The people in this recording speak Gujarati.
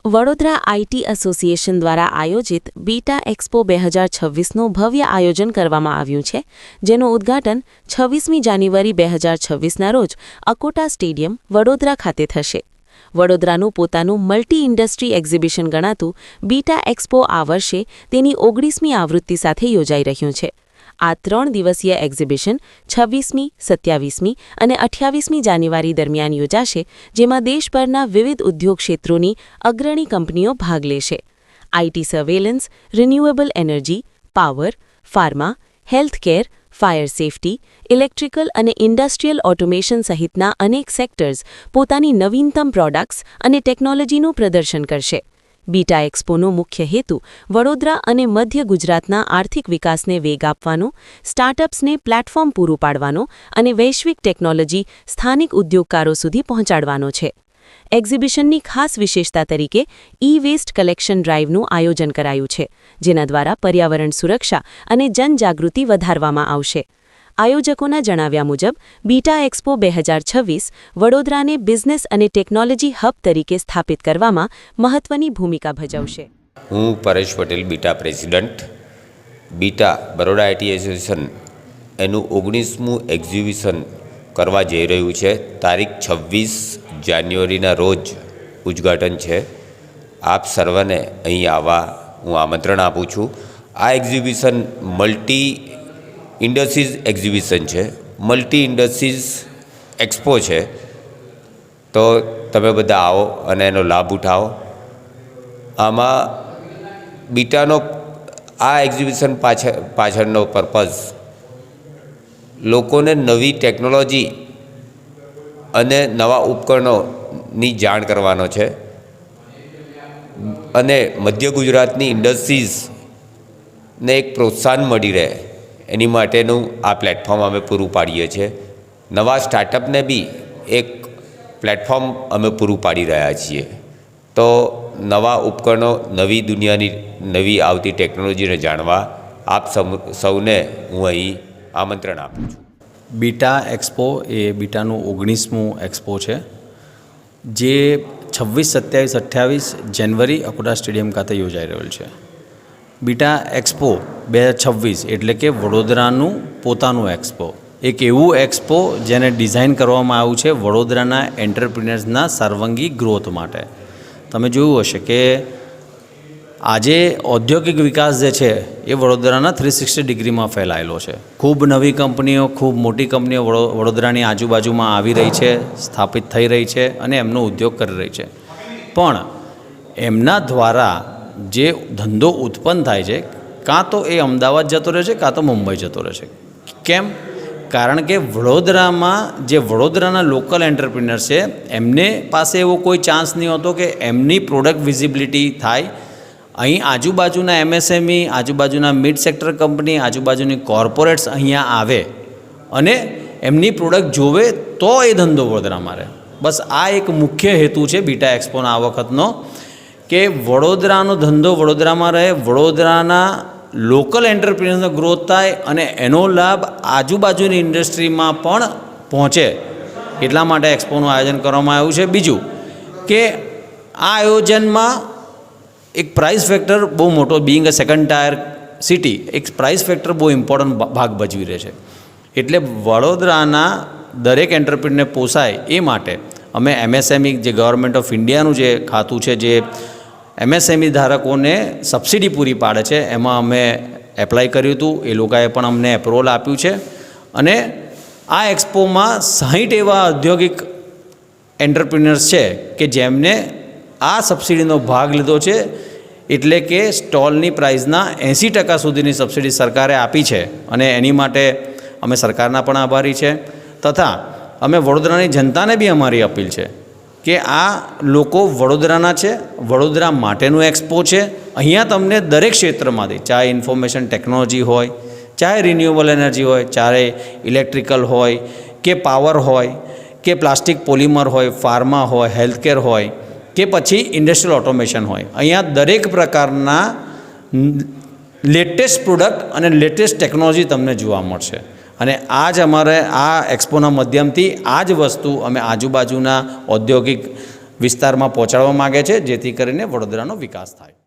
વડોદરા આઈટી એસોસિએશન દ્વારા આયોજિત બીટા એક્સપો 2026નું ભવ્ય આયોજન કરવામાં આવ્યું છે, જેનું ઉદ્ઘાટન 26મી જાન્યુઆરી 2026ના રોજ અકોટા સ્ટેડિયમ, વડોદરા ખાતે થશે. વડોદરાનું પોતાનું મલ્ટી ઇન્ડસ્ટ્રી એક્ઝિબિશન ગણાતું બીટા એક્સપો આ વર્ષે તેની 19મી આવૃત્તિ સાથે યોજાઈ રહ્યું છે. આ 3 દિવસીય એક્ઝિબિશન 26મી, 27મી અને 28મી જાન્યુઆરી દરમિયાન યોજાશે, જેમાં દેશભરના વિવિધ ઉદ્યોગ ક્ષેત્રોની અગ્રણી કંપનીઓ ભાગ લેશે. IT surveillance, renewable energy, power, pharma, healthcare, fire safety, electrical અને ઇન્ડસ્ટ્રીયલ ઓટોમેશન સહિતના અનેક સેક્ટર્સ પોતાની નવીનતમ પ્રોડક્ટ્સ અને ટેકનોલોજીનું પ્રદર્શન કરશે. બીટા એક્સપોનો મુખ્ય હેતુ વડોદરા અને મધ્ય ગુજરાતના આર્થિક વિકાસને વેગ આપવાનો, સ્ટાર્ટઅપ્સને પ્લેટફોર્મ પૂરું પાડવાનો અને વૈશ્વિક ટેકનોલોજી સ્થાનિક ઉદ્યોગકારો સુધી પહોંચાડવાનો છે. એક્ઝિબિશનની ખાસ વિશેષતા તરીકે ઈ-વેસ્ટ કલેક્શન ડ્રાઇવનું આયોજન કરાયું છે, જેના દ્વારા પર્યાવરણ સુરક્ષા અને જનજાગૃતિ વધારવામાં આવશે. આયોજકોના જણાવ્યા મુજબ બીટા એક્સપો 2026 વડોદરાને બિઝનેસ અને ટેકનોલોજી હબ તરીકે સ્થાપિત કરવામાં મહત્વની ભૂમિકા ભજવશે. હું Paresh Patel, beta president. Beta Baroda IT association એનું 19મું એક્ઝિબિશન કરવા જઈ રહ્યું છે. તારીખ 26 જાન્યુઆરીના રોજ ઉદ્ઘાટન છે. આપ સર્વને અહીં આવવા હું આમંત્રણ આપું છું. આ એક્ઝિબિશન મલ્ટી ઇન્ડસ્ટ્રીઝ એક્ઝિબિશન છે, મલ્ટી ઇન્ડસ્ટ્રીઝ એક્સપો છે. તો તમે બધા આવો અને એનો લાભ ઉઠાવો. આમાં બીટાનો આ એક્ઝિબિશન પાછળનો પર્પઝ લોકોને નવી ટેકનોલોજી અને નવા ઉપકરણોની જાણ કરવાનો છે અને મધ્ય ગુજરાતની ઇન્ડસ્ટ્રીઝને એક પ્રોત્સાહન મળી રહે એની માટેનું આ પ્લેટફોર્મ અમે પૂરું પાડીએ છીએ. નવા સ્ટાર્ટઅપને બી એક પ્લેટફોર્મ અમે પૂરું પાડી રહ્યા છીએ. તો નવા ઉપકરણો, નવી દુનિયાની નવી આવતી ટેકનોલોજીને જાણવા આપ સૌને હું અહીં આમંત્રણ આપું છું. બીટા એક્સપો એ બીટાનું 19મું એક્સપો છે, જે 26, 27, 28 જાન્યુઆરી અકોટા સ્ટેડિયમ ખાતે યોજાઈ રહેલ છે. બીટા એક્સપો 2026 એટલે કે વડોદરાનું પોતાનું એક્સપો, એક એવું એક્સપો જેને ડિઝાઇન કરવામાં આવ્યું છે વડોદરાના એન્ટરપ્રિનર્સના સર્વાંગી ગ્રોથ માટે. તમે જોયું હશે કે આજે ઔદ્યોગિક વિકાસ જે છે એ વડોદરાના 360 ડિગ્રીમાં ફેલાયેલો છે. ખૂબ નવી કંપનીઓ, ખૂબ મોટી કંપનીઓ વડોદરાની આજુબાજુમાં આવી રહી છે, સ્થાપિત થઈ રહી છે અને એમનો ઉદ્યોગ કરી રહી છે. પણ એમના દ્વારા જે ધંધો ઉત્પન્ન થાય છે, કાં તો એ અમદાવાદ જતો રહે છે, કાં તો મુંબઈ જતો રહે છે. કેમ? કારણ કે વડોદરામાં જે વડોદરાના લોકલ એન્ટરપ્રિનર્સ છે એમને પાસે એવો કોઈ ચાન્સ નહીં હોતો કે એમની પ્રોડક્ટ વિઝિબિલિટી થાય. અહીં આજુબાજુના એમએસએમઈ, આજુબાજુના મિડ સેક્ટર કંપની, આજુબાજુની કોર્પોરેટ્સ અહીંયા આવે અને એમની પ્રોડક્ટ જોવે તો એ ધંધો વડોદરામાં રહે. બસ આ એક મુખ્ય હેતુ છે બીટા એક્સપોના આ વખતનો, કે વડોદરાનો ધંધો વડોદરામાં રહે, વડોદરાના લોકલ એન્ટરપ્રિનર્સનો ગ્રોથ થાય અને એનો લાભ આજુબાજુની ઇન્ડસ્ટ્રીમાં પણ પહોંચે. એટલા માટે એક્સપોનું આયોજન કરવામાં આવ્યું છે. બીજું કે આ આયોજનમાં એક પ્રાઇસ ફેક્ટર બહુ મોટો, being a second tier city, એક પ્રાઇસ ફેક્ટર બહુ ઇમ્પોર્ટન્ટ ભાગ ભજવી રહે છે. એટલે વડોદરાના દરેક એન્ટરપ્રિનરને પોસાય એ માટે અમે એમએસએમઈ, જે ગવર્મેન્ટ ઓફ ઇન્ડિયાનું જે ખાતું છે, જે એમએસએમઈ ધારકોને સબસિડી પૂરી પાડે છે, એમાં અમે એપ્લાય કર્યું હતું. એ લોકોએ પણ અમને એપ્રુવલ આપ્યું છે અને આ એક્સપોમાં 60 એવા ઔદ્યોગિક એન્ટરપ્રિનર્સ છે કે જેમને આ સબસિડીનો ભાગ લીધો છે. એટલે કે સ્ટોલની પ્રાઇસના 80% સુધીની સબસિડી સરકારે આપી છે અને એની માટે અમે સરકારના પણ આભારી છે. તથા અમે વડોદરાની જનતાને બી અમારી અપીલ છે કે આ લોકો વડોદરાના છે, વડોદરા માટેનું એક્સપો છે. અહીંયા તમને દરેક ક્ષેત્રમાંથી, ચાહે ઇન્ફોર્મેશન ટેકનોલોજી હોય, ચાહે રિન્યુએબલ એનર્જી હોય, ચાહે ઇલેક્ટ્રિકલ હોય કે પાવર હોય કે પ્લાસ્ટિક પોલિમર હોય, ફાર્મા હોય, હેલ્થકેર હોય કે પછી ઇન્ડસ્ટ્રીયલ ઓટોમેશન હોય, અહીંયા દરેક પ્રકારના લેટેસ્ટ પ્રોડક્ટ અને લેટેસ્ટ ટેકનોલોજી તમને જોવા મળશે. અને આ જ અમારે આ એક્સપોના માધ્યમથી આ જ વસ્તુ અમે આજુબાજુના ઔદ્યોગિક વિસ્તારમાં પહોંચાડવા માગે છે, જેથી કરીને વડોદરાનો વિકાસ થાય.